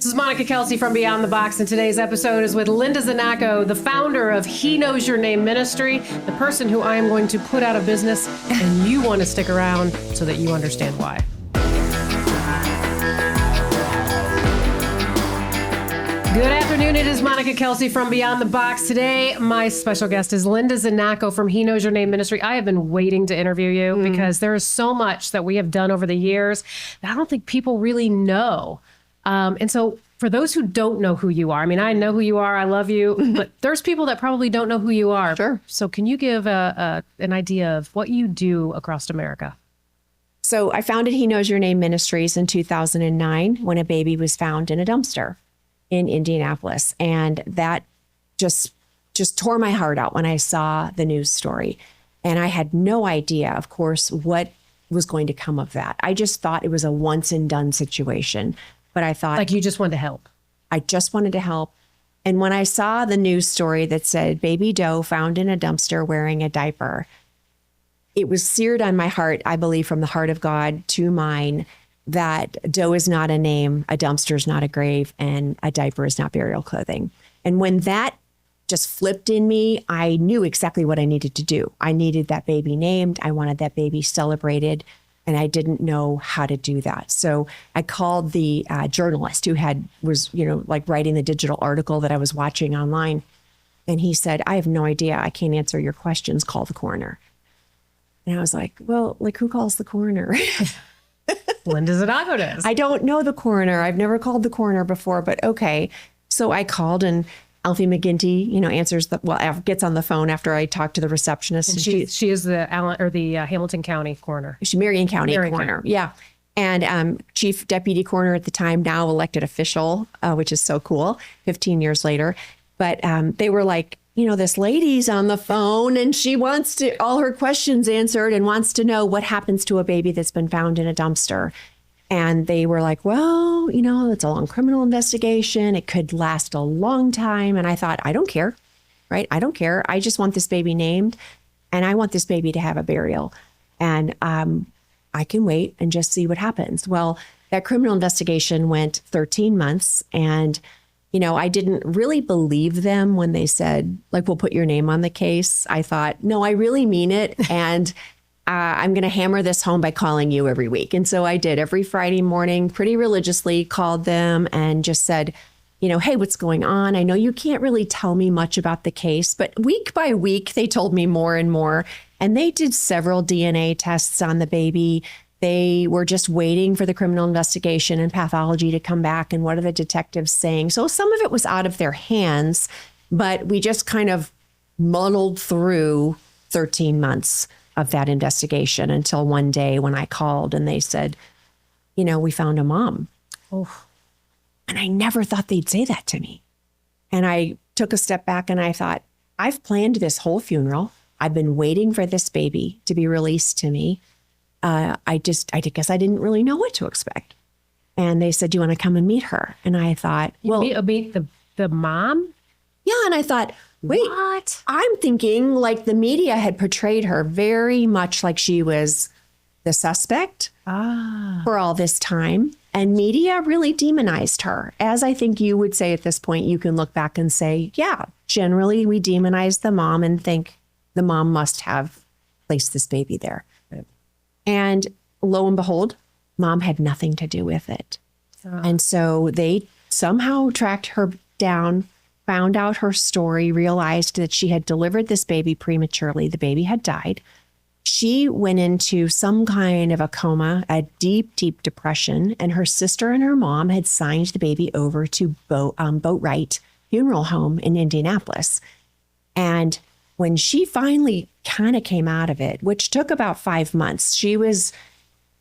This is Monica Kelsey from Beyond the Box, and today's episode is with Linda Znachko, the founder of He Knows Your Name Ministry, the person who I am going to put out of business, and you want to stick around so that you understand why. Good afternoon. It is Monica Kelsey from Beyond the Box. Today, my special guest is Linda Znachko from He Knows Your Name Ministry. I have been waiting to interview you because there is so much that we have done over the years that I don't think people really know. And so for those who don't know who you are, I mean, I know who you are. I love you, but there's people that probably don't know who you are. Sure. So can you give an idea of what you do across America? So I founded He Knows Your Name Ministries in 2009 when a baby was found in a dumpster in Indianapolis. And that just tore my heart out when I saw the news story. And I had no idea, of course, what was going to come of that. I just thought it was a once and done situation. But I thought, like, you just wanted to help. I just wanted to help. And when I saw the news story that said baby doe found in a dumpster wearing a diaper, it was seared on my heart, I believe, from the heart of God to mine, that doe is not a name, a dumpster is not a grave, and a diaper is not burial clothing. And when that just flipped in me, I knew exactly what I needed to do. I needed that baby named. I wanted that baby celebrated. And I didn't know how to do that. So I called the journalist who was writing the digital article that I was watching online. And he said, I have no idea. I can't answer your questions. Call the coroner. And I was like, well, who calls the coroner? Linda Znachko does. I don't know the coroner. I've never called the coroner before, but okay. So I called, and Alfie McGinty, gets on the phone after I talked to the receptionist. And she is the Hamilton County coroner. She's Marion County coroner. Yeah. And chief deputy coroner at the time, now elected official, which is so cool, 15 years later. But they were like, this lady's on the phone and she wants all her questions answered and wants to know what happens to a baby that's been found in a dumpster. And they were like, well, it's a long criminal investigation. It could last a long time. And I thought, I don't care, right? I don't care. I just want this baby named, and I want this baby to have a burial. And I can wait and just see what happens. Well, that criminal investigation went 13 months. And, I didn't really believe them when they said, we'll put your name on the case. I thought, no, I really mean it. And I'm going to hammer this home by calling you every week. And so I did. Every Friday morning, pretty religiously, called them and just said, hey, what's going on? I know you can't really tell me much about the case, but week by week, they told me more and more. And they did several DNA tests on the baby. They were just waiting for the criminal investigation and pathology to come back. And what are the detectives saying? So some of it was out of their hands, but we just kind of muddled through 13 months of that investigation until one day when I called and they said, we found a mom. Oh. And I never thought they'd say that to me. And I took a step back and I thought, I've planned this whole funeral. I've been waiting for this baby to be released to me. I guess I didn't really know what to expect. And they said, do you want to come and meet her? And I thought, well, meet the mom? Yeah. And I thought, wait, what? I'm thinking the media had portrayed her very much like she was the suspect for all this time. And media really demonized her. As I think you would say at this point, you can look back and say, yeah, generally we demonize the mom and think the mom must have placed this baby there. Right. And lo and behold, mom had nothing to do with it. And so they somehow tracked her down, found out her story, realized that she had delivered this baby prematurely. The baby had died. She went into some kind of a coma, a deep, deep depression, and her sister and her mom had signed the baby over to Boatwright Funeral Home in Indianapolis. And when she finally kind of came out of it, which took about 5 months,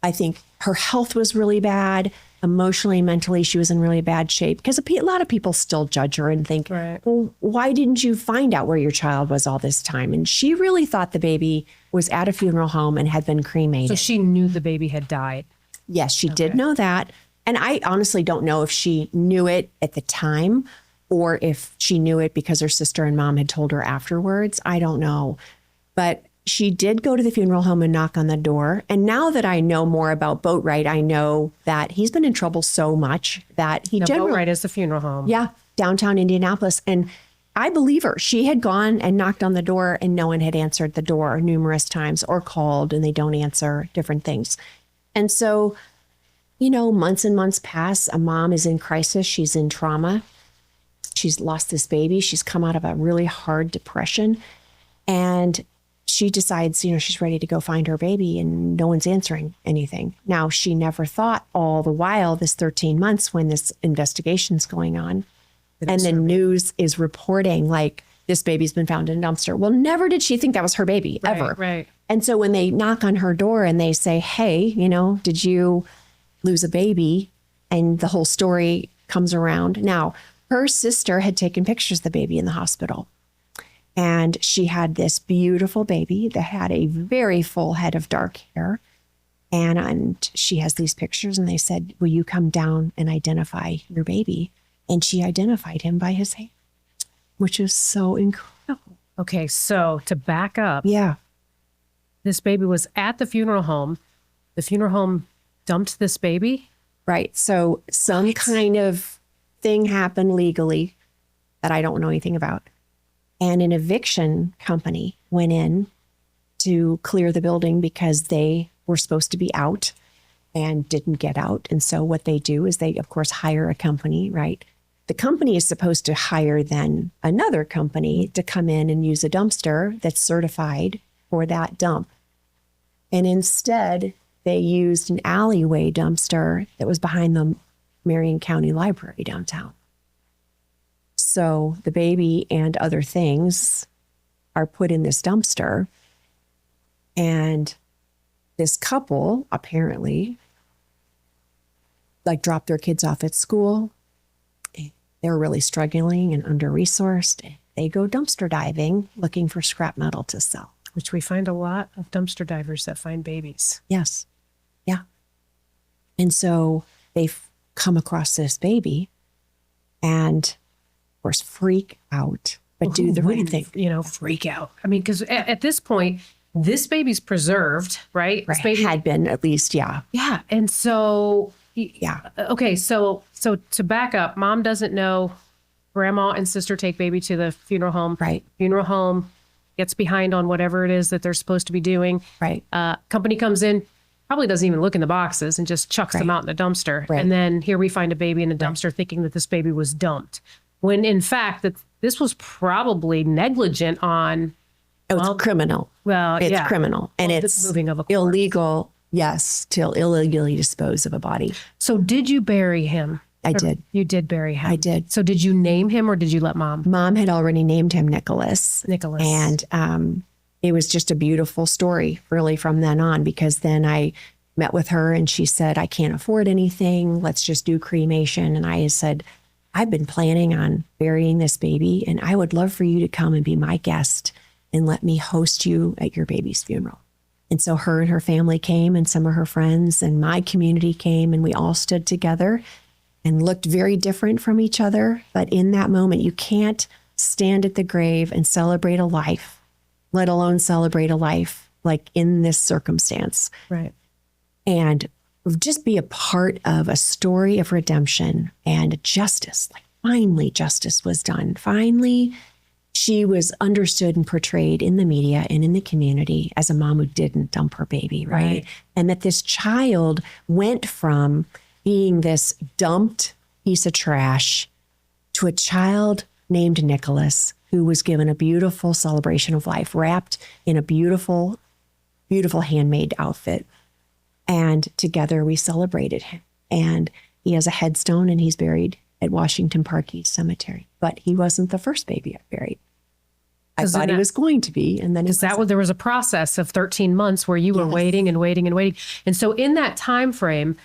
I think her health was really bad. Emotionally, mentally, she was in really bad shape because a lot of people still judge her and think, right, well, why didn't you find out where your child was all this time? And she really thought the baby was at a funeral home and had been cremated. So she knew the baby had died. Yes, she did know that. And I honestly don't know if she knew it at the time or if she knew it because her sister and mom had told her afterwards. I don't know. But she did go to the funeral home and knock on the door. And now that I know more about Boatwright, I know that he's been in trouble so much that he generally... Boatwright is the funeral home. Yeah, downtown Indianapolis. And I believe her. She had gone and knocked on the door and no one had answered the door numerous times or called and they don't answer, different things. And so, you know, months and months pass. A mom is in crisis. She's in trauma. She's lost this baby. She's come out of a really hard depression. And she decides, you know, she's ready to go find her baby and no one's answering anything. Now, she never thought all the while, this 13 months when this investigation's going on, and the news is reporting like this baby's been found in a dumpster. Well, never did she think that was her baby, ever. Right. And so when they knock on her door and they say, hey, you know, did you lose a baby? And the whole story comes around. Now, her sister had taken pictures of the baby in the hospital. And she had this beautiful baby that had a very full head of dark hair. And she has these pictures and they said, will you come down and identify your baby? And she identified him by his hair, which is so incredible. Okay, so to back up, Yeah. this baby was at the funeral home. The funeral home dumped this baby. Right. So some kind of thing happened legally that I don't know anything about. And an eviction company went in to clear the building because they were supposed to be out and didn't get out. And so what they do is they, of course, hire a company, right? The company is supposed to hire then another company to come in and use a dumpster that's certified for that dump. And instead, they used an alleyway dumpster that was behind the Marion County Library downtown. So the baby and other things are put in this dumpster. And this couple apparently like dropped their kids off at school. They were really struggling and under-resourced. They go dumpster diving looking for scrap metal to sell. Which we find a lot of dumpster divers that find babies. Yes. Yeah. And so they've come across this baby and, of course, freak out, but do the right thing. You know, freak out. I mean, because at this point, this baby's preserved, right? This baby had been at least, yeah. Yeah. And so, Yeah. Okay. So to back up, mom doesn't know. Grandma and sister take baby to the funeral home. Right. Funeral home gets behind on whatever it is that they're supposed to be doing. Right. Company comes in, probably doesn't even look in the boxes and just chucks them out in the dumpster. Right. And then here we find a baby in the dumpster thinking that this baby was dumped. When in fact, that this was probably negligent on... It's criminal. Well, it's criminal. And it's moving of a corpse. illegal, yes, to illegally dispose of a body. So did you bury him? I did. You did bury him. I did. So did you name him or did you let mom? Mom had already named him Nicholas. Nicholas. And it was just a beautiful story, really, from then on, because then I met with her and she said, I can't afford anything. Let's just do cremation. And I said, I've been planning on burying this baby and I would love for you to come and be my guest and let me host you at your baby's funeral. And so her and her family came and some of her friends and my community came and we all stood together and looked very different from each other. But in that moment, you can't stand at the grave and celebrate a life, let alone celebrate a life like in this circumstance. Right. And just be a part of a story of redemption and justice. Like finally, justice was done. Finally, she was understood and portrayed in the media and in the community as a mom who didn't dump her baby, right? And that this child went from being this dumped piece of trash to a child named Nicholas, who was given a beautiful celebration of life, wrapped in a beautiful, beautiful handmade outfit. And together we celebrated him. And he has a headstone and he's buried at Washington Park East Cemetery. But he wasn't the first baby I buried. I thought he was going to be. And then there was a process of 13 months where you were waiting and waiting and waiting. And so in that time frame,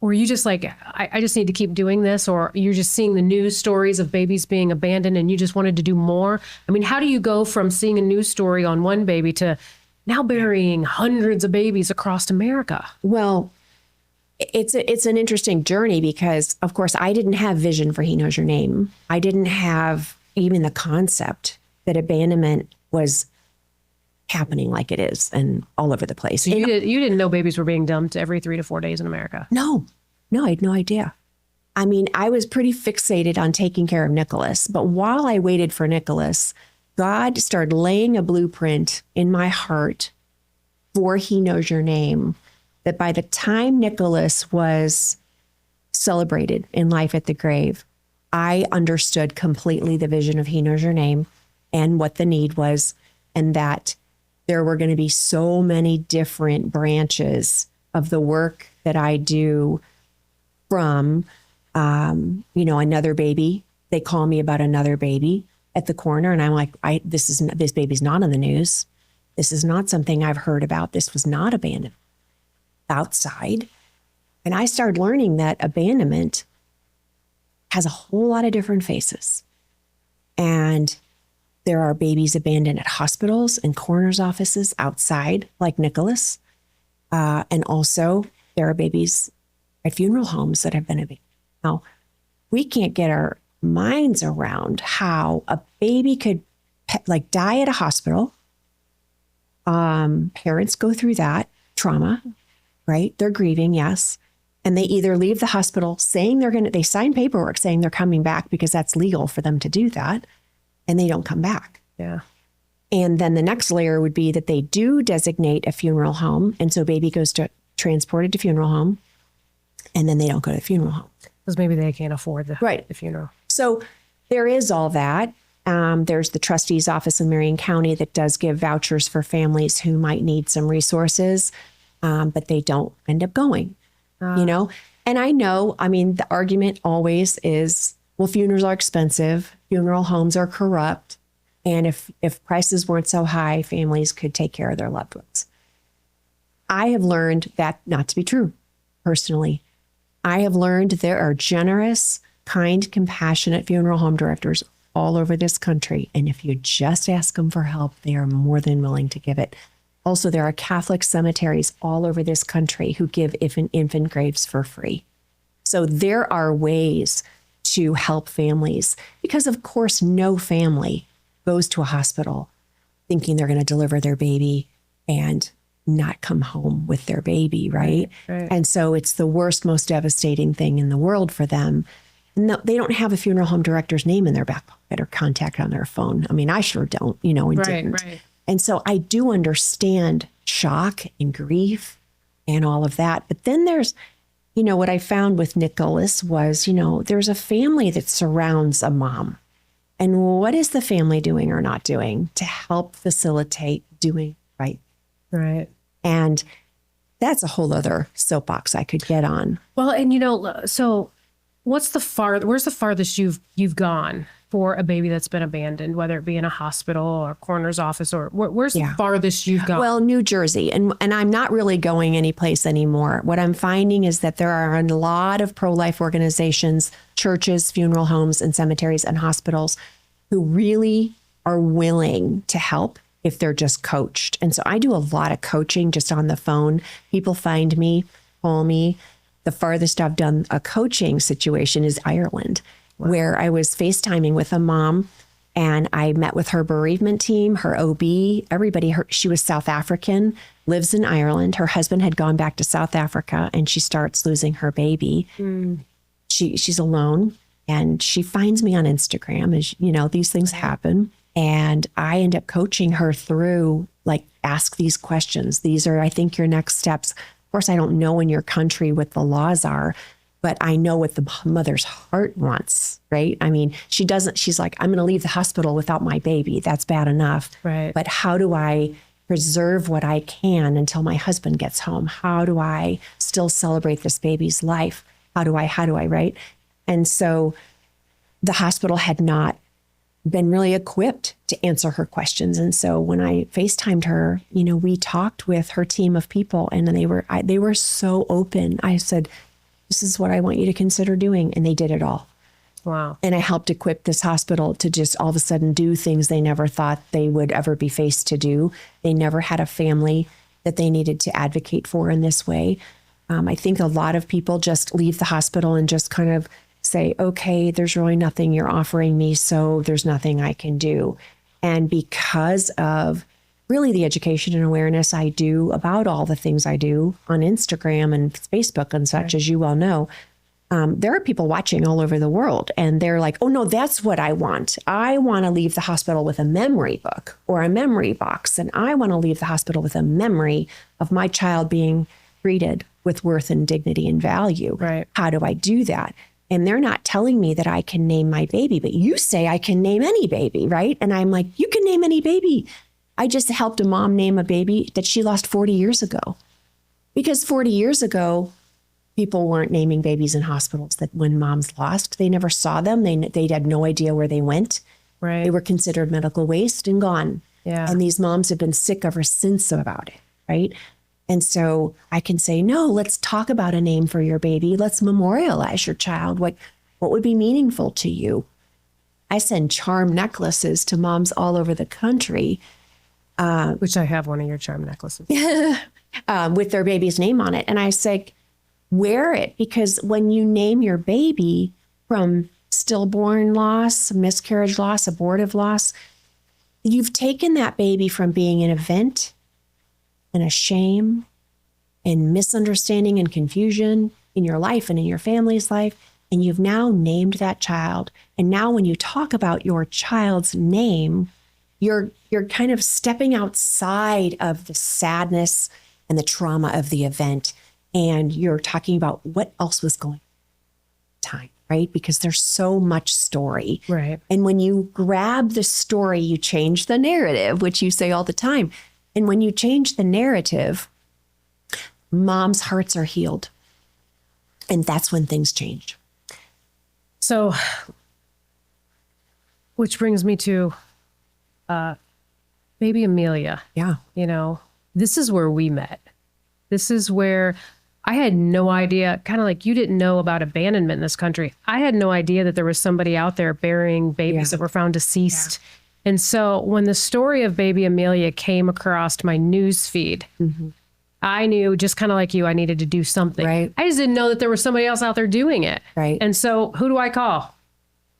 were you just like, I just need to keep doing this? Or you're just seeing the news stories of babies being abandoned and you just wanted to do more? I mean, how do you go from seeing a news story on one baby to now burying hundreds of babies across America? Well, it's an interesting journey because, of course, I didn't have vision for He Knows Your Name. I didn't have even the concept that abandonment was happening like it is and all over the place. So you didn't know babies were being dumped every 3 to 4 days in America? No, I had no idea. I mean, I was pretty fixated on taking care of Nicholas, but while I waited for Nicholas, God started laying a blueprint in my heart for He Knows Your Name, that by the time Nicholas was celebrated in Life at the Grave, I understood completely the vision of He Knows Your Name and what the need was, and that there were going to be so many different branches of the work that I do, from, another baby. They call me about another baby at the corner, and I'm like, this baby's not on the news. This is not something I've heard about. This was not abandoned outside. And I started learning that abandonment has a whole lot of different faces. And there are babies abandoned at hospitals and coroner's offices outside, like Nicholas. And also there are babies at funeral homes that have been abandoned. Now, we can't get our minds around how a baby could die at a hospital. Parents go through that trauma, right? They're grieving, yes. And they either leave the hospital saying they sign paperwork saying they're coming back because that's legal for them to do that, and they don't come back. Yeah. And then the next layer would be that they do designate a funeral home. And so baby goes transported to funeral home, and then they don't go to the funeral home. Because maybe they can't afford the funeral. So there is all that. There's the trustee's office in Marion County that does give vouchers for families who might need some resources, but they don't end up going, And I know, the argument always is, well, funerals are expensive. Funeral homes are corrupt. And if prices weren't so high, families could take care of their loved ones. I have learned that not to be true, personally. I have learned there are generous, kind, compassionate funeral home directors all over this country. And if you just ask them for help, they are more than willing to give it. Also, there are Catholic cemeteries all over this country who give infant graves for free. So there are ways to help families, because of course, no family goes to a hospital thinking they're going to deliver their baby and not come home with their baby, right? Right. And so it's the worst, most devastating thing in the world for them. No, they don't have a funeral home director's name in their back pocket or contact on their phone. I sure don't, and didn't. Right. And so I do understand shock and grief and all of that. But then there's, what I found with Nicholas was, there's a family that surrounds a mom. And what is the family doing or not doing to help facilitate doing right? Right. And that's a whole other soapbox I could get on. Well, and so where's the farthest you've gone for a baby that's been abandoned, whether it be in a hospital or coroner's office, or where's the farthest you've gone? Well, New Jersey. And I'm not really going anyplace anymore. What I'm finding is that there are a lot of pro-life organizations, churches, funeral homes, and cemeteries and hospitals who really are willing to help if they're just coached. And so I do a lot of coaching just on the phone. People find me, call me. The farthest I've done a coaching situation is Ireland, where I was FaceTiming with a mom, and I met with her bereavement team, her OB, everybody. She was South African, lives in Ireland. Her husband had gone back to South Africa, and she starts losing her baby. She's alone, and she finds me on Instagram. As these things happen. And I end up coaching her through, ask these questions. These are, I think, your next steps. Of course, I don't know in your country what the laws are, but I know what the mother's heart wants, right? She's like, I'm going to leave the hospital without my baby. That's bad enough. Right. But how do I preserve what I can until my husband gets home? How do I still celebrate this baby's life? How do I, right? And so the hospital had not been really equipped to answer her questions. And so when I FaceTimed her, we talked with her team of people, and then they were so open. I said, this is what I want you to consider doing. And they did it all. Wow. And I helped equip this hospital to just all of a sudden do things they never thought they would ever be faced to do. They never had a family that they needed to advocate for in this way. I think a lot of people just leave the hospital and just kind of say, okay, there's really nothing you're offering me, so there's nothing I can do. And because of really the education and awareness I do about all the things I do on Instagram and Facebook and such, as you well know, there are people watching all over the world, and they're like, oh no, that's what I want. I want to leave the hospital with a memory book or a memory box. And I want to leave the hospital with a memory of my child being treated with worth and dignity and value. Right. How do I do that? And they're not telling me that I can name my baby, but you say I can name any baby, right? And I'm like, you can name any baby. I just helped a mom name a baby that she lost 40 years ago. Because 40 years ago, people weren't naming babies in hospitals that when moms lost, they never saw them. They had no idea where they went. Right. They were considered medical waste and gone. Yeah. And these moms have been sick ever since about it, right? And so I can say, no, let's talk about a name for your baby. Let's memorialize your child. What would be meaningful to you? I send charm necklaces to moms all over the country. Which I have one of your charm necklaces. With their baby's name on it. And I say, wear it, because when you name your baby from stillborn loss, miscarriage loss, abortive loss, you've taken that baby from being an event and a shame and misunderstanding and confusion in your life and in your family's life. And you've now named that child. And now when you talk about your child's name, you're kind of stepping outside of the sadness and the trauma of the event. And you're talking about what else was going on at the time, right? Because there's so much story. Right. And when you grab the story, you change the narrative, which you say all the time. And when you change the narrative, moms' hearts are healed. And that's when things change. So, which brings me to Baby Amelia. Yeah. You know, this is where we met. This is where I had no idea, kind of like you didn't know about abandonment in this country. I had no idea that there was somebody out there burying babies that were found deceased. Yeah. And so when the story of Baby Amelia came across my news feed, I knew, just kind of like you, I needed to do something. Right. I just didn't know that there was somebody else out there doing it. Right. And so who do I call?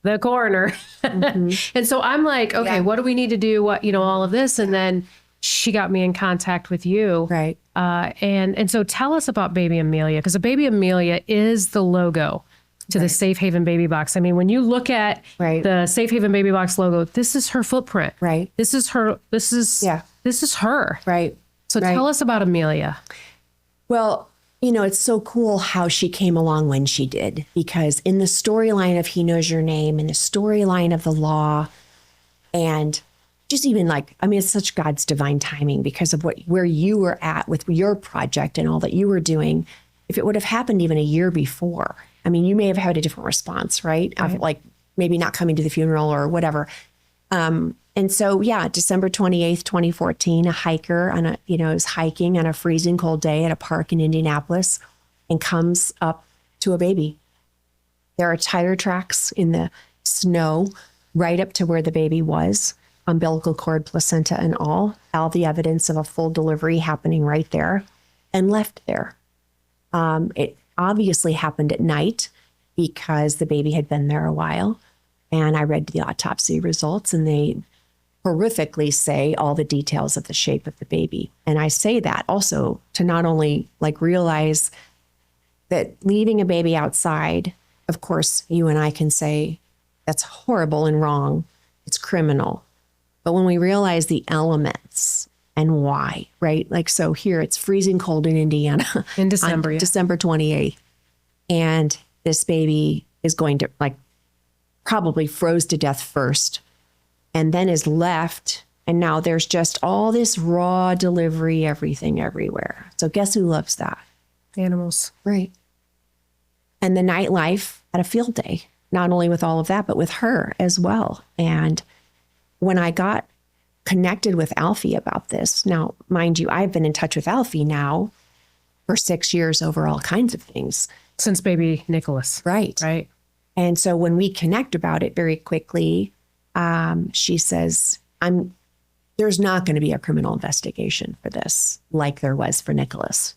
The coroner. And so I'm like, okay, what do we need to do? What, all of this. And then she got me in contact with you. Right. And so tell us about Baby Amelia, because a Baby Amelia is the logo to the Safe Haven Baby Box. I mean, when you look at the Safe Haven Baby Box logo, this is her footprint. Right. This is her. This is her. Right. So tell us about Amelia. Well, it's so cool how she came along when she did, because in the storyline of He Knows Your Name and the storyline of the law, and just even it's such God's divine timing because of where you were at with your project and all that you were doing. If it would have happened even a year before, you may have had a different response, right? Of maybe not coming to the funeral or whatever. And so, December 28th, 2014, a hiker is hiking on a freezing cold day at a park in Indianapolis and comes up to a baby. There are tire tracks in the snow right up to where the baby was, umbilical cord, placenta, and all the evidence of a full delivery happening right there, and left there. It obviously happened at night because the baby had been there a while. And I read the autopsy results, and they horrifically say all the details of the shape of the baby. And I say that also to not only realize that leaving a baby outside, of course, you and I can say that's horrible and wrong. It's criminal. But when we realize the elements and why, right? So here it's freezing cold in Indiana. In December, on December 28th. And this baby is going to probably froze to death first and then is left. And now there's just all this raw delivery, everything everywhere. So guess who loves that? Animals. Right. And the nightlife at a field day, not only with all of that, but with her as well. And when I got connected with Alfie about this, now, mind you, I've been in touch with Alfie now for 6 years over all kinds of things. Since baby Nicholas. Right. Right. And so when we connect about it very quickly, she says, there's not going to be a criminal investigation for this like there was for Nicholas.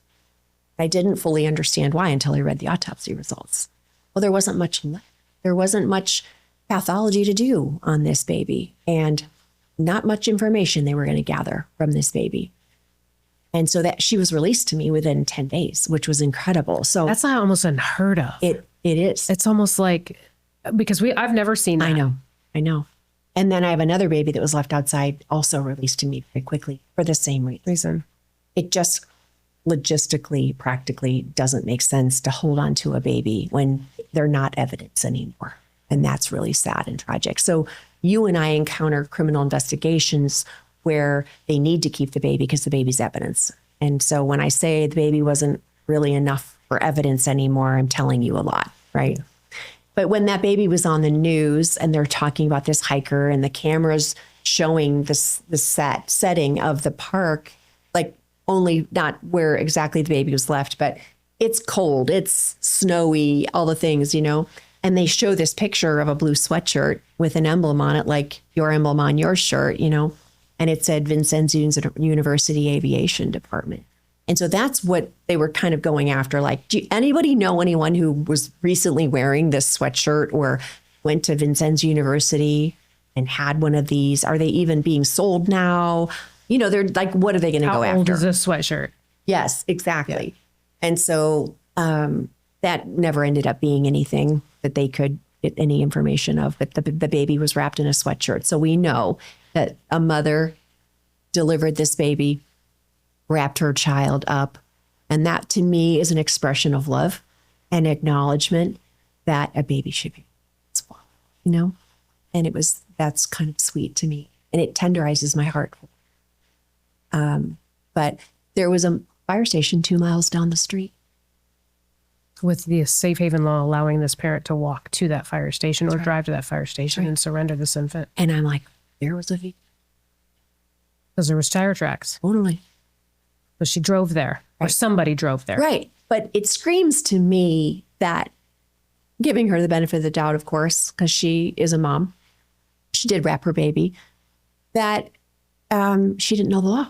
I didn't fully understand why until I read the autopsy results. Well, there wasn't much pathology to do on this baby. And not much information they were going to gather from this baby. And so that she was released to me within 10 days, which was incredible. So That's almost unheard of. it is. It's almost like, because I've never seen that. I know. And then I have another baby that was left outside, also released to me very quickly for the same reason. It just logistically, practically doesn't make sense to hold on to a baby when they're not evidence anymore. And that's really sad and tragic. So you and I encounter criminal investigations where they need to keep the baby because the baby's evidence. And so when I say the baby wasn't really enough for evidence anymore, I'm telling you a lot, right? But when that baby was on the news and they're talking about this hiker and the cameras showing the setting of the park, like only not where exactly the baby was left, but it's cold, it's snowy, all the things, and they show this picture of a blue sweatshirt with an emblem on it, like your emblem on your shirt, and it said Vincennes University Aviation Department. And so that's what they were kind of going after. Like, do anybody know anyone who was recently wearing this sweatshirt or went to Vincennes University and had one of these? Are they even being sold now? They're like, what are they going to go after? How old is this sweatshirt? Yes, exactly. Yeah. And so that never ended up being anything that they could get any information of, but the baby was wrapped in a sweatshirt. So we know that a mother delivered this baby, wrapped her child up. And that to me is an expression of love and acknowledgement that a baby should be swallowed, And that's kind of sweet to me. And it tenderizes my heart. But there was a fire station 2 miles down the street. With the safe haven law allowing this parent to walk to that fire station or drive to that fire station and surrender this infant. And I'm like, there was a victim. Because there was tire tracks. Totally. But she drove there, or somebody drove there. Right. But it screams to me that, giving her the benefit of the doubt, of course, because she is a mom, she did wrap her baby, that she didn't know the law,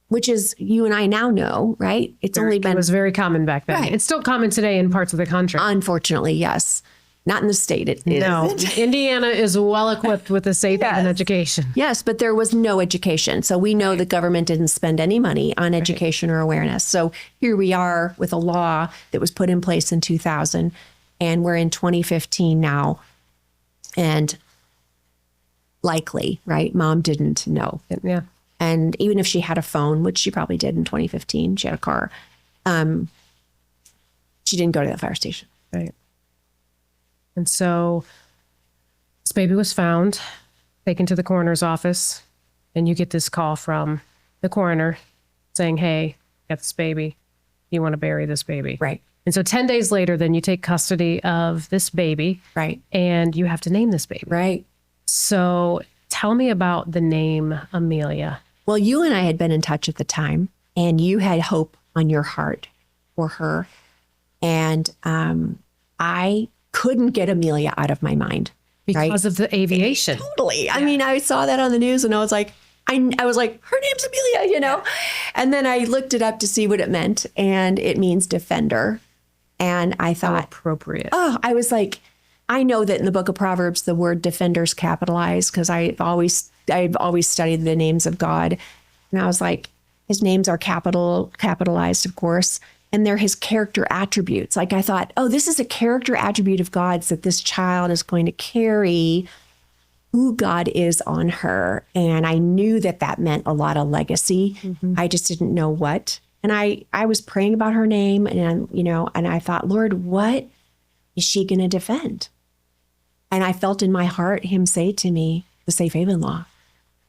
which is, you and I now know, right? It's only been... It was very common back then. Right. It's still common today in parts of the country. Unfortunately, yes. Not in the state. It No. isn't. Indiana is well equipped with a safe haven education. Yes, but there was no education. So we know the government didn't spend any money on education or awareness. So here we are with a law that was put in place in 2000, and we're in 2015 now. And likely, right, mom didn't know. Yeah. And even if she had a phone, which she probably did in 2015, she had a car, she didn't go to that fire station. Right. And so this baby was found, taken to the coroner's office, and you get this call from the coroner saying, hey, got this baby. You want to bury this baby. Right. And so 10 days later, then you take custody of this baby. Right. And you have to name this baby. Right. So tell me about the name Amelia. Well, you and I had been in touch at the time, and you had hope on your heart for her. And I couldn't get Amelia out of my mind. Because of the aviation. Totally. Yeah. I mean, I saw that on the news and I was like, I was like, her name's Amelia, And then I looked it up to see what it meant. And it means defender. And I thought, appropriate. Oh, I was like, I know that in the book of Proverbs, the word defender's capitalized because I've always studied the names of God. And I was like, his names are capitalized, of course. And they're his character attributes. Like I thought, oh, this is a character attribute of God's that this child is going to carry who God is on her. And I knew that meant a lot of legacy. Mm-hmm. I just didn't know what. And I was praying about her name and, and I thought, Lord, what is she going to defend? And I felt in my heart him say to me, the safe haven law.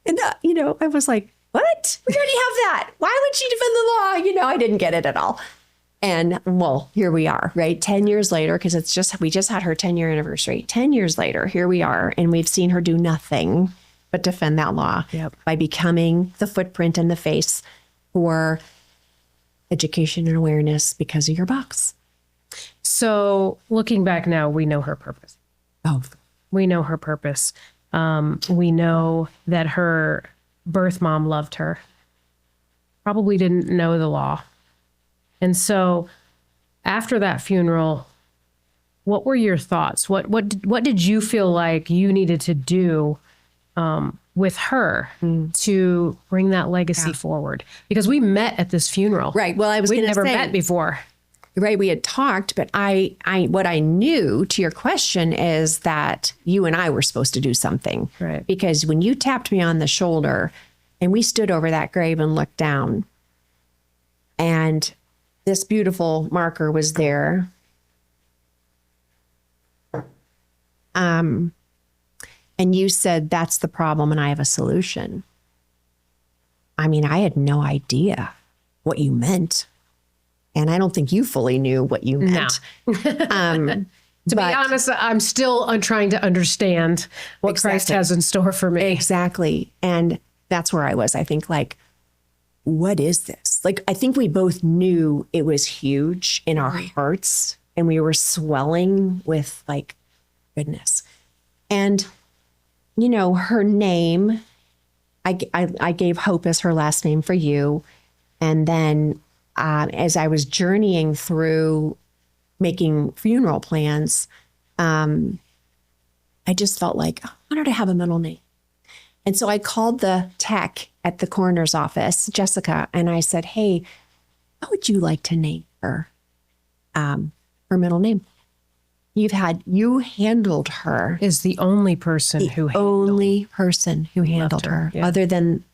And, I was like, what? We already have that. Why would she defend the law? I didn't get it at all. And well, here we are, right? 10 years later, because we just had her 10-year anniversary. 10 years later, here we are. And we've seen her do nothing but defend that law by becoming the footprint and the face for education and awareness because of your box. So looking back now, we know her purpose. Oh, we know her purpose. We know that her birth mom loved her, probably didn't know the law. And so after that funeral, what were your thoughts? What did you feel like you needed to do with her to bring that legacy forward? Because we met at this funeral. Right. Well, I was We'd going to never say, met before. right. We had talked, but what I knew to your question is that you and I were supposed to do something. Right. Because when you tapped me on the shoulder and we stood over that grave and looked down, and this beautiful marker was there. And you said, that's the problem and I have a solution. I mean, I had no idea what you meant. And I don't think you fully knew what you meant. To be honest, I'm still trying to understand what Christ has in store for me. Exactly. And that's where I was. I think, like, what is this? Like, I think we both knew it was huge in our hearts and we were swelling with, like, goodness. And, you know, her name, I gave Hope as her last name for you. And then as I was journeying through making funeral plans, I just felt like I want her to have a middle name. And so I called the tech at the coroner's office, Jessica, and I said, hey, how would you like to name her? Her middle name. You handled her. Is the only person who handled her, other than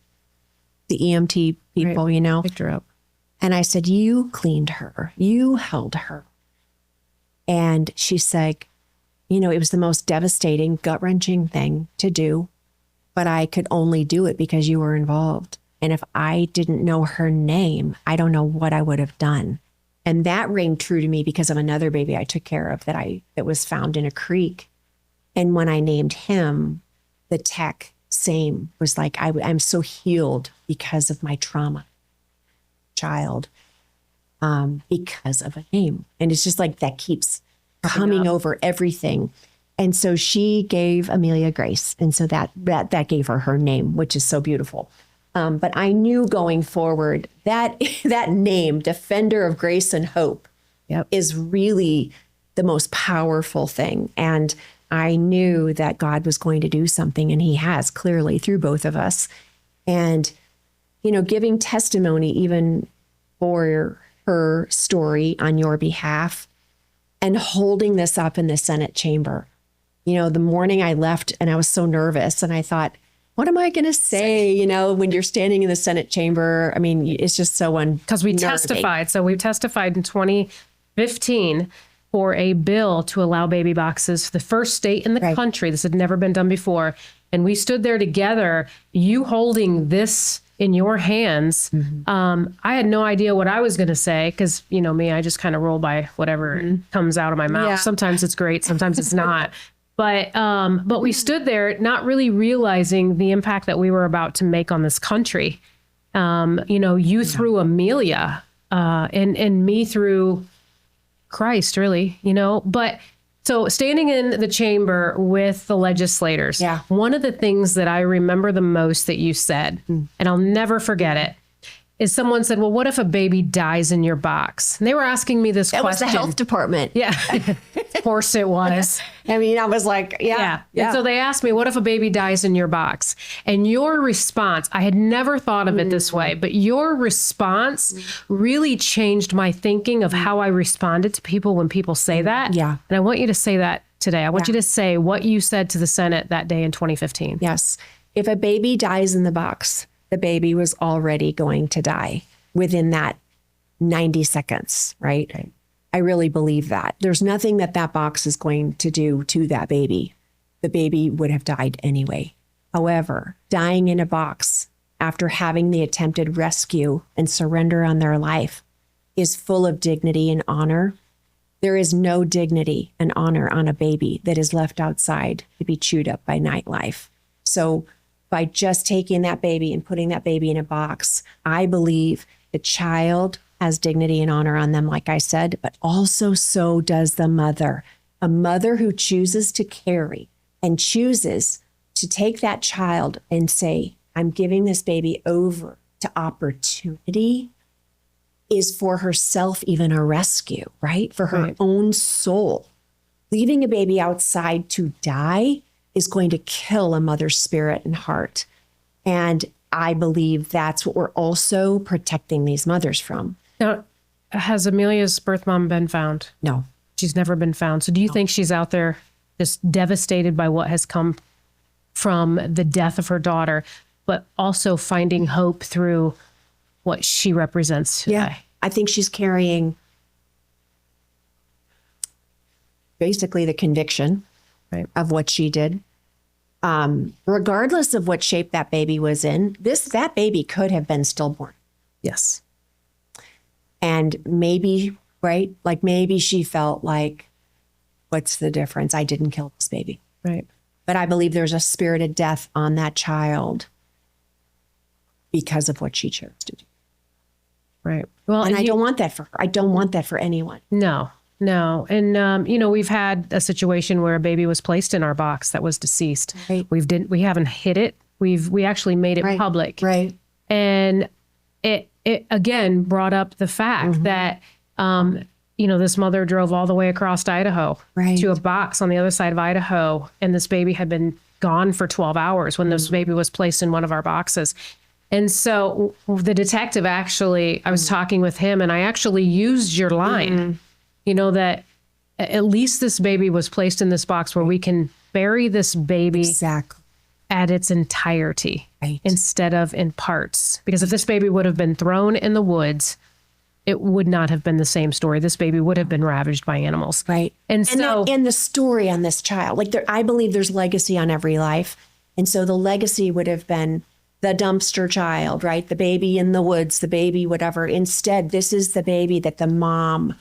the EMT people, you know. Picked her up. And I said, you cleaned her. You held her. And she said, you know, it was the most devastating, gut-wrenching thing to do, but I could only do it because you were involved. And if I didn't know her name, I don't know what I would have done. And that rang true to me because of another baby I took care of that was found in a creek. And when I named him, the tech same was like, I'm so healed because of my trauma child, because of a name. And it's just like that keeps coming over everything. And so she gave Amelia Grace. And so that gave her name, which is so beautiful. But I knew going forward that that name, Defender of Grace and Hope, is really the most powerful thing. And I knew that God was going to do something, and he has clearly through both of us. And, you know, giving testimony even for her story on your behalf and holding this up in the Senate chamber. You know, the morning I left and I was so nervous and I thought, what am I going to say, you know, when you're standing in the Senate chamber? I mean, it's just so because we testified. So we testified in 2015 for a bill to allow baby boxes, the first state in the country. This had never been done before. And we stood there together, you holding this in your hands. I had no idea what I was going to say because, you know, me, I just kind of roll by whatever comes out of my mouth. Yeah. Sometimes it's great. Sometimes it's not. But we stood there not really realizing the impact that we were about to make on this country. You know, you through Amelia, and me through Christ, really, you know. But so standing in the chamber with the legislators, one of the things that I remember the most that you said, and I'll never forget it, is someone said, well, what if a baby dies in your box? And they were asking me this question. That was the health department. Yeah. Of course it was. I mean, I was like, yeah. And so they asked me, what if a baby dies in your box? And your response, I had never thought of it this way, but your response really changed my thinking of how I responded to people when people say that. Yeah. And I want you to say that today. I want you to say what you said to the Senate that day in 2015. Yes. If a baby dies in the box, the baby was already going to die within that 90 seconds, right? I really believe that. There's nothing that box is going to do to that baby. The baby would have died anyway. However, dying in a box after having the attempted rescue and surrender on their life is full of dignity and honor. There is no dignity and honor on a baby that is left outside to be chewed up by nightlife. So by just taking that baby and putting that baby in a box, I believe the child has dignity and honor on them, like I said, but also so does the mother. A mother who chooses to carry and chooses to take that child and say, I'm giving this baby over to opportunity, is for herself even a rescue, right? For her own soul. Leaving a baby outside to die is going to kill a mother's spirit and heart. And I believe that's what we're also protecting these mothers from. Now, has Amelia's birth mom been found? No. She's never been found. So do you think she's out there just devastated by what has come from the death of her daughter, but also finding hope through what she represents today? Yeah. I think she's carrying basically the conviction of what she did. Regardless of what shape that baby was in, that baby could have been stillborn. Yes. And maybe, right? Like maybe she felt like, what's the difference? I didn't kill this baby. Right. But I believe there's a spirited death on that child because of what she chose to do. Right. Well, And I don't want that for her. I don't want that for anyone. No. And, we've had a situation where a baby was placed in our box that was deceased. Right. We haven't hid it. We actually made it public. Right. And it again brought up the fact that, this mother drove all the way across Idaho to a box on the other side of Idaho. And this baby had been gone for 12 hours when this baby was placed in one of our boxes. And so the detective actually, I was talking with him and I actually used your line, that at least this baby was placed in this box where we can bury this baby at its entirety instead of in parts. Because if this baby would have been thrown in the woods, it would not have been the same story. This baby would have been ravaged by animals. Right. And so the story on this child, I believe there's legacy on every life. And so the legacy would have been the dumpster child, right? The baby in the woods, the baby, whatever. Instead, this is the baby that the mom,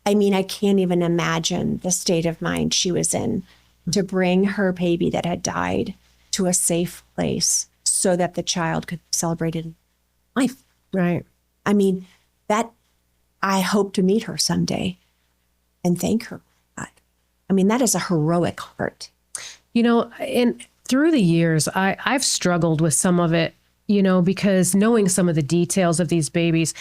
I can't even imagine the state of mind she was in to bring her baby that had died to a safe place so that the child could be celebrated in life. Right. That I hope to meet her someday and thank her for that. That is a heroic heart. And through the years, I've struggled with some of it, because knowing some of the details of these babies.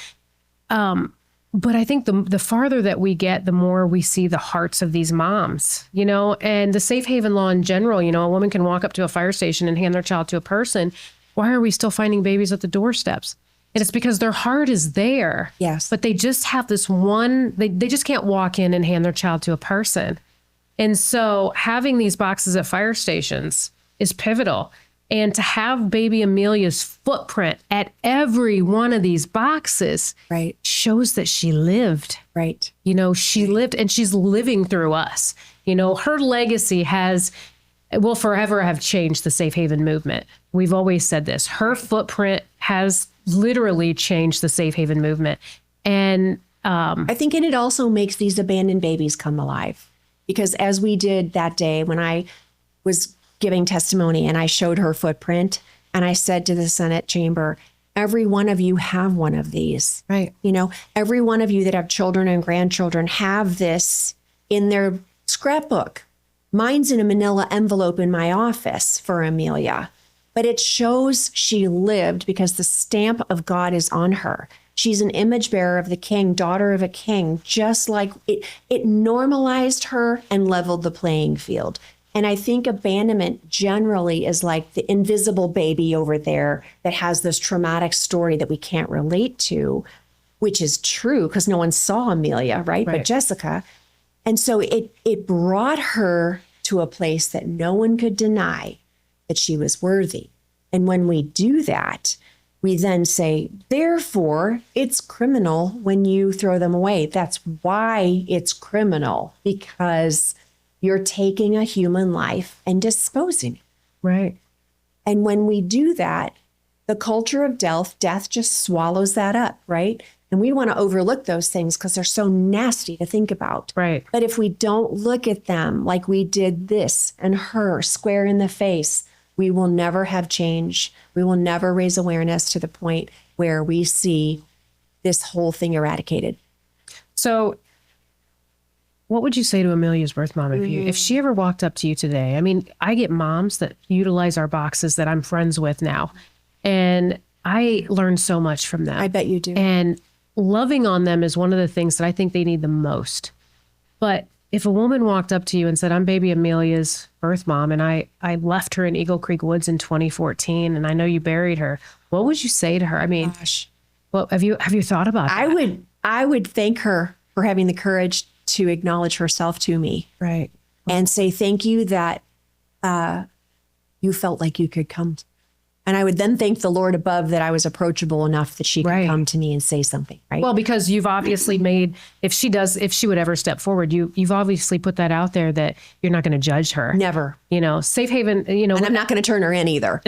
But I think the farther that we get, the more we see the hearts of these moms, and the safe haven law in general. A woman can walk up to a fire station and hand their child to a person. Why are we still finding babies at the doorsteps? And it's because their heart is there. Yes. But they just have this one, they just can't walk in and hand their child to a person. And so having these boxes at fire stations is pivotal. And to have baby Amelia's footprint at every one of these boxes shows that she lived. Right. She lived and she's living through us. Her legacy will forever have changed the safe haven movement. We've always said this. Her footprint has literally changed the safe haven movement. And I think it also makes these abandoned babies come alive. Because as we did that day when I was giving testimony and I showed her footprint and I said to the Senate chamber, every one of you have one of these. Right. Every one of you that have children and grandchildren have this in their scrapbook. Mine's in a manila envelope in my office for Amelia, but it shows she lived because the stamp of God is on her. She's an image bearer of the king, daughter of a king, just like it normalized her and leveled the playing field. And I think abandonment generally is like the invisible baby over there that has this traumatic story that we can't relate to, which is true because no one saw Amelia, right? But Jessica. And so it brought her to a place that no one could deny that she was worthy. And when we do that, we then say, therefore, it's criminal when you throw them away. That's why it's criminal, because you're taking a human life and disposing it. Right. And when we do that, the culture of death just swallows that up, right? And we want to overlook those things because they're so nasty to think about. Right. But if we don't look at them like we did this and her square in the face, we will never have change. We will never raise awareness to the point where we see this whole thing eradicated. So what would you say to Amelia's birth mom if she ever walked up to you today? I get moms that utilize our boxes that I'm friends with now, and I learn so much from them. I bet you do. And loving on them is one of the things that I think they need the most. But if a woman walked up to you and said, I'm Baby Amelia's birth mom, and I left her in Eagle Creek Woods in 2014, and I know you buried her, what would you say to her? I mean, Gosh. well, have you thought about that? I would thank her for having the courage to acknowledge herself to me. Right. And say thank you that you felt like you could come. And I would then thank the Lord above that I was approachable enough that she could Right. come to me and say something, right? Well, because you've obviously made, if she would ever step forward, you've obviously put that out there that you're not going to judge her. Never. You know, safe haven, you know. And I'm not going to turn her in either.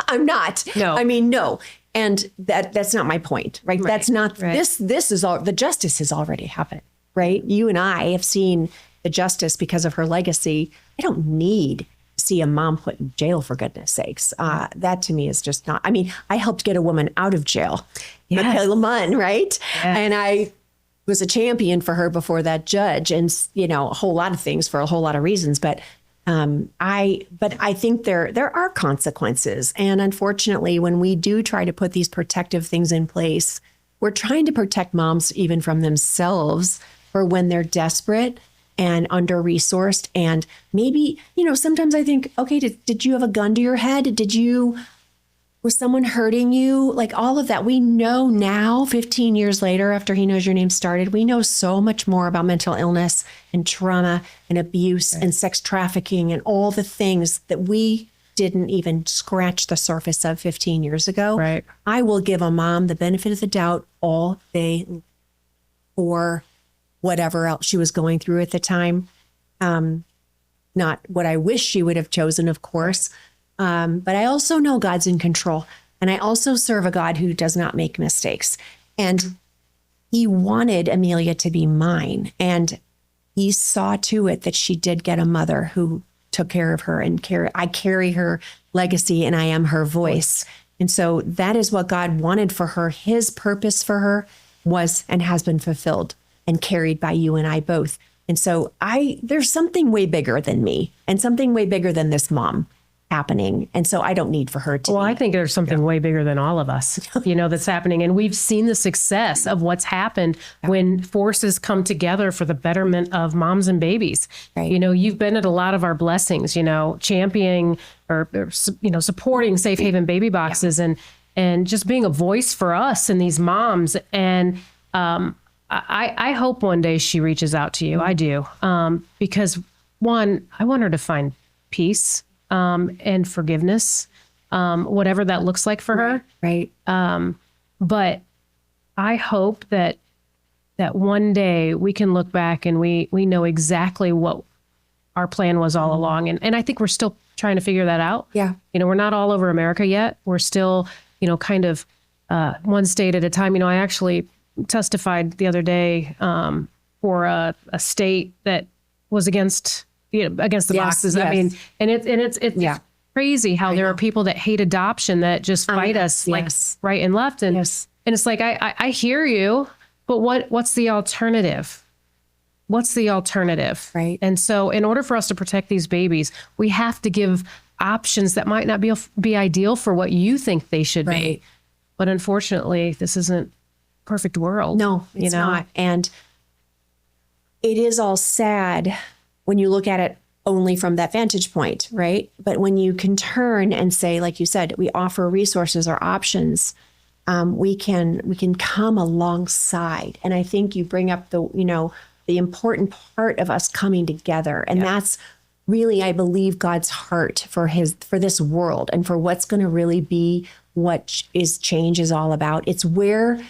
I'm not. No. I mean, no. And that's not my point, right? That's not, Right. this is all, the justice has already happened, right? You and I have seen the justice because of her legacy. I don't need to see a mom put in jail, for goodness sakes. That to me is just not, I mean, I helped get a woman out of jail, Yes. Michaela Munn, right? Yeah. And I was a champion for her before that judge, and, you know, a whole lot of things for a whole lot of reasons. But I think there are consequences. And unfortunately, when we do try to put these protective things in place, we're trying to protect moms even from themselves for when they're desperate and under-resourced. And maybe, you know, sometimes I think, okay, did you have a gun to your head? Was someone hurting you? Like all of that. We know now, 15 years later, after He Knows Your Name started, we know so much more about mental illness and trauma and abuse and sex trafficking and all the things that we didn't even scratch the surface of 15 years ago. Right. I will give a mom the benefit of the doubt all day for whatever else she was going through at the time. Not what I wish she would have chosen, of course. But I also know God's in control. And I also serve a God who does not make mistakes. And He wanted Amelia to be mine. And He saw to it that she did get a mother who took care of her, and I carry her legacy, and I am her voice. And so that is what God wanted for her. His purpose for her was and has been fulfilled and carried by you and I both. And so there's something way bigger than me and something way bigger than this mom happening. And so I don't need for her to. Well, I think there's something way bigger than all of us, you know, that's happening. And we've seen the success of what's happened when forces come together for the betterment of moms and babies. Right. You know, you've been at a lot of our blessings, you know, championing or you know, supporting safe haven baby boxes and just being a voice for us and these moms. And I hope one day she reaches out to you. I do. Because one, I want her to find peace and forgiveness, whatever that looks like for her. Right. But I hope that one day we can look back and we know exactly what our plan was all along. And I think we're still trying to figure that out. Yeah. You know, we're not all over America yet. We're still, you know, kind of one state at a time. You know, I actually testified the other day for a state that was against the boxes. Yes. I mean, and it's Yeah. crazy how there are people that hate adoption that just fight us like Yes. right and left. And Yes. and it's like I hear you, but what's the alternative? What's the alternative? Right. And so in order for us to protect these babies, we have to give options that might not be ideal for what you think they should be. Right. But unfortunately, this isn't a perfect world. No, it's not. And it is all sad when you look at it only from that vantage point, right? But when you can turn and say, like you said, we offer resources or options, we can come alongside. And I think you bring up the important part of us coming together. And that's really, I believe, God's heart for this world and for what's going to really be what change is all about. It's where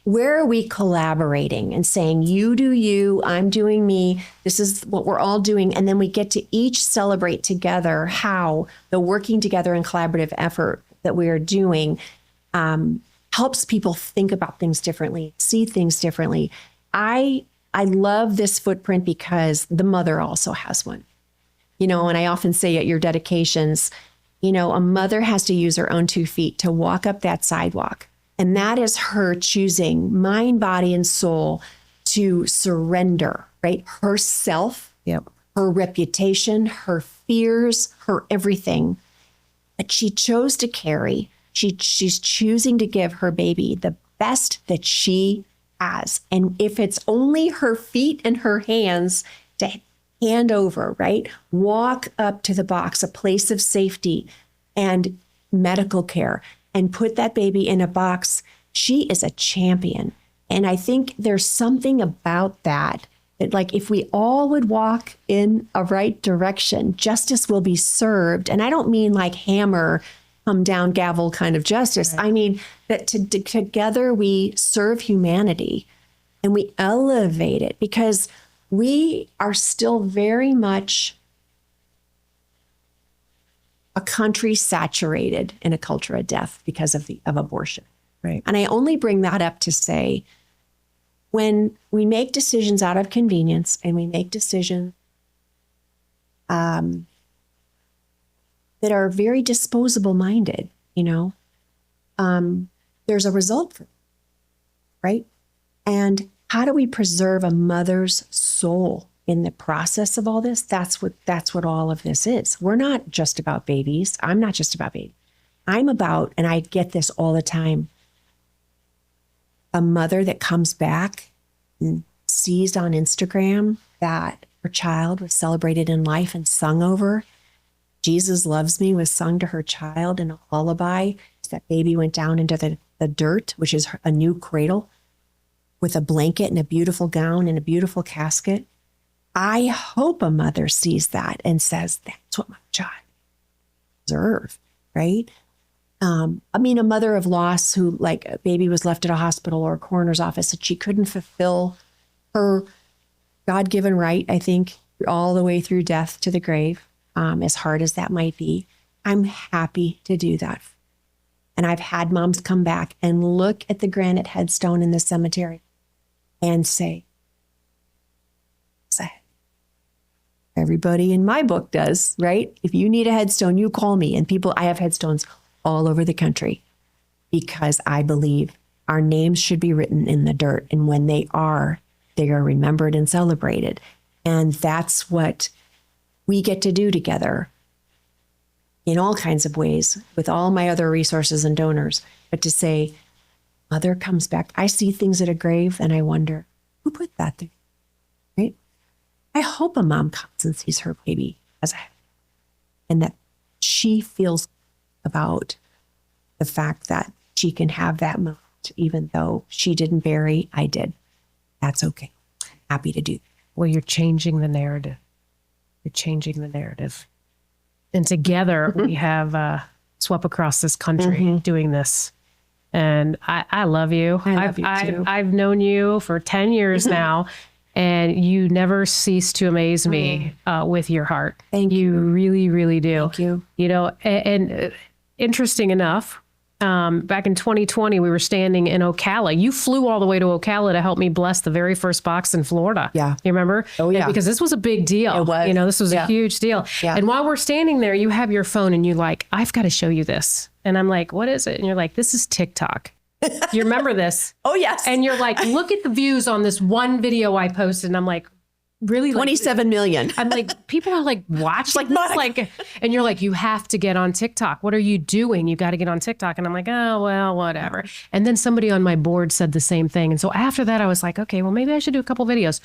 are we collaborating and saying, you do you, I'm doing me, this is what we're all doing. And then we get to each celebrate together how the working together and collaborative effort that we are doing helps people think about things differently, see things differently. I love this footprint because the mother also has one. You know, and I often say at your dedications, you know, a mother has to use her own 2 feet to walk up that sidewalk. And that is her choosing mind, body, and soul to surrender, right? Herself, her reputation, her fears, her everything. But she chose to carry. She's choosing to give her baby the best that she has. And if it's only her feet and her hands to hand over, right? Walk up to the box, a place of safety and medical care, and put that baby in a box. She is a champion. And I think there's something about that like if we all would walk in a right direction, justice will be served. And I don't mean like hammer, come down, gavel kind of justice. Right. I mean that together we serve humanity and we elevate it, because we are still very much a country saturated in a culture of death because of abortion. Right. And I only bring that up to say, when we make decisions out of convenience and we make decisions that are very disposable minded, there's a result for it, right? And how do we preserve a mother's soul in the process of all this? That's what all of this is. We're not just about babies. I'm not just about babies. I'm about, and I get this all the time, a mother that comes back and sees on Instagram that her child was celebrated in life and sung over. Jesus Loves Me was sung to her child in a lullaby. That baby went down into the dirt, which is a new cradle, with a blanket and a beautiful gown and a beautiful casket. I hope a mother sees that and says, that's what my child deserves, right? A mother of loss who, like, a baby was left at a hospital or a coroner's office and she couldn't fulfill her God-given right, I think, all the way through death to the grave, as hard as that might be. I'm happy to do that. And I've had moms come back and look at the granite headstone in the cemetery and say, everybody in my book does, right? If you need a headstone, you call me. And I have headstones all over the country because I believe our names should be written in the dirt. And when they are remembered and celebrated. And that's what we get to do together in all kinds of ways with all my other resources and donors. But to say, mother comes back. I see things at a grave and I wonder, who put that there, right? I hope a mom comes and sees her baby and that she feels about the fact that she can have that moment, even though she didn't bury, I did. That's okay. Happy to do that. Well, you're changing the narrative. You're changing the narrative. And together we have swept across this country doing this. And I love you. I love you too. I've known you for 10 years now, and you never cease to amaze me with your heart. Thank you. You really, really do. Thank you. And interesting enough, back in 2020, we were standing in Ocala. You flew all the way to Ocala to help me bless the very first box in Florida. Yeah. You remember? Oh, yeah. Because this was a big deal. It was. This was a huge deal. Yeah. And while we're standing there, you have your phone and you're like, I've got to show you this. And I'm like, what is it? And you're like, this is TikTok. You remember this? Oh, yes. And you're like, look at the views on this one video I posted. And I'm like, really? 27 million. I'm like, people are like watching this, and you're like, you have to get on TikTok. What are you doing? You got to get on TikTok. And I'm like, oh, well, whatever. And then somebody on my board said the same thing. And so after that, I was like, okay, well, maybe I should do a couple videos.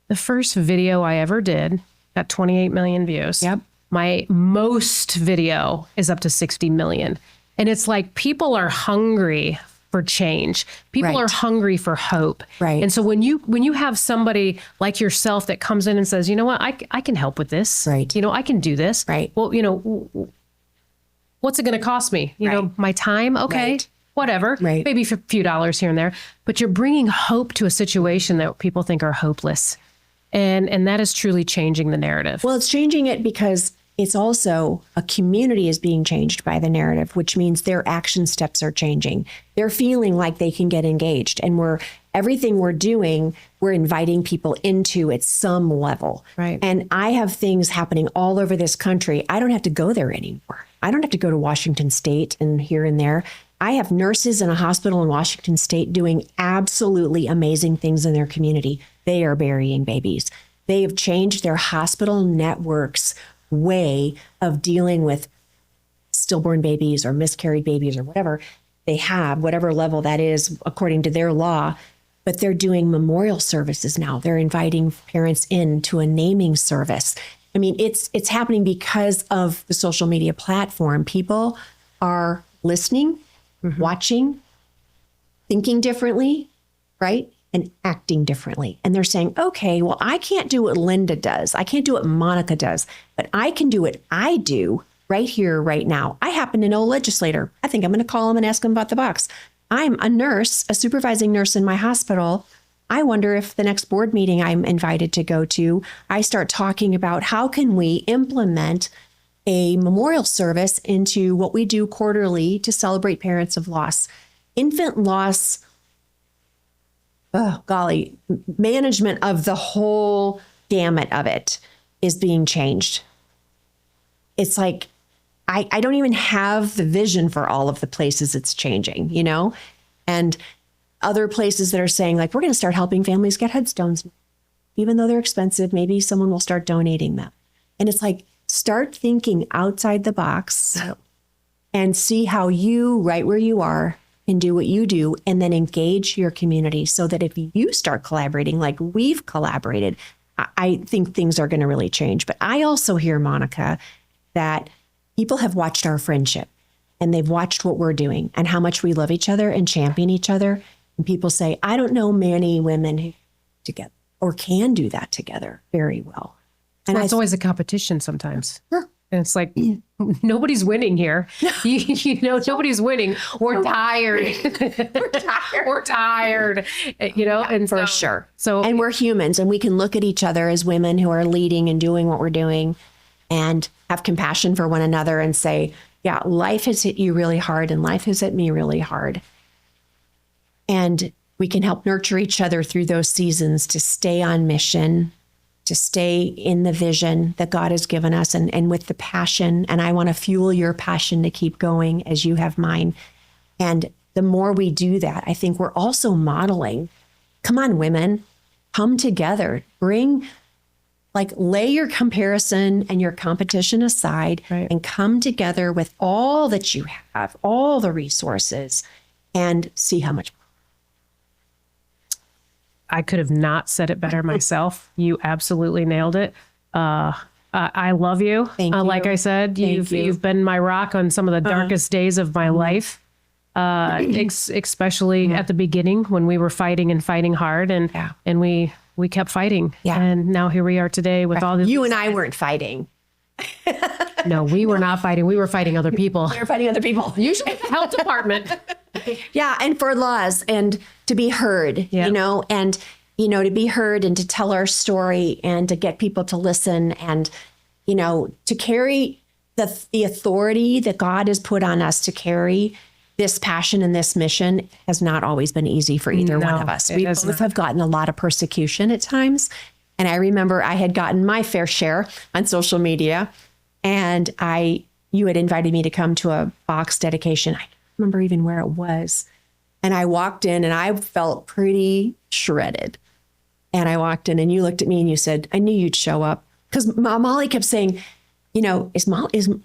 The first video I ever did got 28 million views. Yep. My most video is up to 60 million. And it's like, people are hungry for change. People are hungry for hope. Right. And so when you have somebody like yourself that comes in and says, you know what, I can help with this. Right. I can do this. Right. Well, what's it going to cost me? My time. Okay. Right. Whatever. Right. Maybe a few dollars here and there, but you're bringing hope to a situation that people think are hopeless. And that is truly changing the narrative. Well, it's changing it because it's also a community is being changed by the narrative, which means their action steps are changing. They're feeling like they can get engaged. And everything we're doing, we're inviting people into at some level. Right. And I have things happening all over this country. I don't have to go there anymore. I don't have to go to Washington State and here and there. I have nurses in a hospital in Washington State doing absolutely amazing things in their community. They are burying babies. They have changed their hospital networks way of dealing with stillborn babies or miscarried babies or whatever they have, whatever level that is according to their law. but they're doing memorial services now. They're inviting parents in to a naming service. I mean, it's happening because of the social media platform. People are listening, watching, thinking differently, right? And acting differently. And they're saying, okay, well, I can't do what Linda does. I can't do what Monica does, but I can do what I do right here, right now. I happen to know a legislator. I think I'm going to call him and ask him about the box. I'm a nurse, a supervising nurse in my hospital. I wonder if the next board meeting I'm invited to go to, I start talking about how can we implement a memorial service into what we do quarterly to celebrate parents of loss. Infant loss, oh golly, management of the whole gamut of it is being changed. It's like, I don't even have the vision for all of the places it's changing, you know? And other places that are saying, like, we're going to start helping families get headstones. Even though they're expensive, maybe someone will start donating them. And it's like, start thinking outside the box and see how you, right where you are, can do what you do, and then engage your community so that if you start collaborating like we've collaborated, I think things are going to really change. But I also hear, Monica, that people have watched our friendship and they've watched what we're doing and how much we love each other and champion each other. And people say, I don't know many women who together or can do that together very well. And it's always a competition sometimes. And it's like, nobody's winning here. You know, nobody's winning. We're tired. We're tired. You know, and for sure. So, and we're humans and we can look at each other as women who are leading and doing what we're doing and have compassion for one another and say, yeah, life has hit you really hard and life has hit me really hard. And we can help nurture each other through those seasons to stay on mission, to stay in the vision that God has given us and with the passion. And I want to fuel your passion to keep going as you have mine. And the more we do that, I think we're also modeling, come on, women, come together, lay your comparison and your competition aside, right, and come together with all that you have, all the resources, and see how much. I could have not said it better myself. You absolutely nailed it. I love you. Thank you. Like I said, you've been my rock on some of the darkest days of my life, especially at the beginning when we were fighting and fighting hard, and we kept fighting. Yeah. And now here we are today with all this. You and I weren't fighting. No, we were not fighting. We were fighting other people. We were fighting other people. Usually the health department. Yeah. And for laws and to be heard, you know, and, you know, to be heard and to tell our story and to get people to listen and, you know, to carry the authority that God has put on us to carry this passion and this mission has not always been easy for either one of us. We both have gotten a lot of persecution at times. And I remember I had gotten my fair share on social media and you had invited me to come to a box dedication. I don't remember even where it was. And I walked in and I felt pretty shredded. And I walked in and you looked at me and you said, I knew you'd show up. Because Molly kept saying, you know, is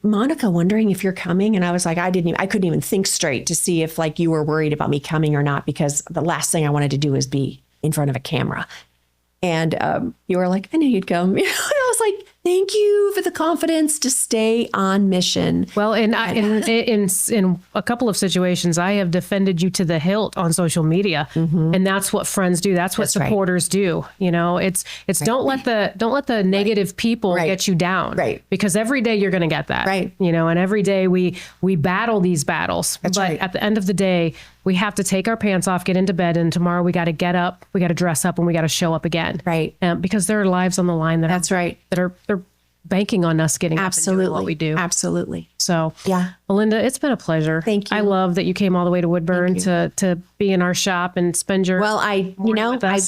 Monica wondering if you're coming? And I was like, I couldn't even think straight to see if like you were worried about me coming or not, because the last thing I wanted to do is be in front of a camera. And you were like, I knew you'd come. You know, and I was like, thank you for the confidence to stay on mission. Well, in a couple of situations, I have defended you to the hilt on social media, and that's what friends do. That's what supporters do. You know, it's don't let the negative people get you down, right? Because every day you're going to get that, right? You know, and every day we battle these battles, but at the end of the day, we have to take our pants off, get into bed, and tomorrow we got to get up, we got to dress up, and we got to show up again, right? Because there are lives on the line that they're banking on us getting up and doing what we do. Absolutely. So, yeah, Melinda, it's been a pleasure. Thank you. I love that you came all the way to Woodburn to be in our shop and spend your I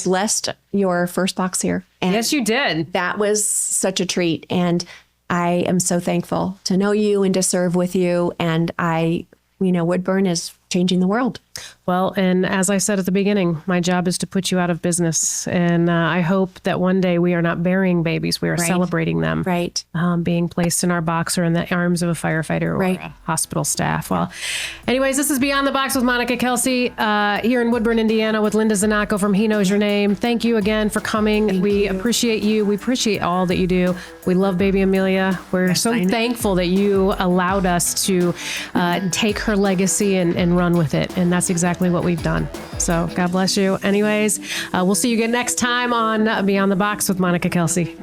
blessed your first box here. And yes, you did. That was such a treat, and I am so thankful to know you and to serve with you. And Woodburn is changing the world. Well, and as I said at the beginning, my job is to put you out of business. And I hope that one day we are not burying babies. We are celebrating them. Right. Being placed in our box or in the arms of a firefighter or a hospital staff. Well, anyways, this is Beyond the Box with Monica Kelsey here in Woodburn, Indiana with Linda Znachko from He Knows Your Name. Thank you again for coming. We appreciate you. We appreciate all that you do. We love Baby Amelia. We're so thankful that you allowed us to take her legacy and run with it. And that's exactly what we've done. So God bless you. Anyways, we'll see you again next time on Beyond the Box with Monica Kelsey.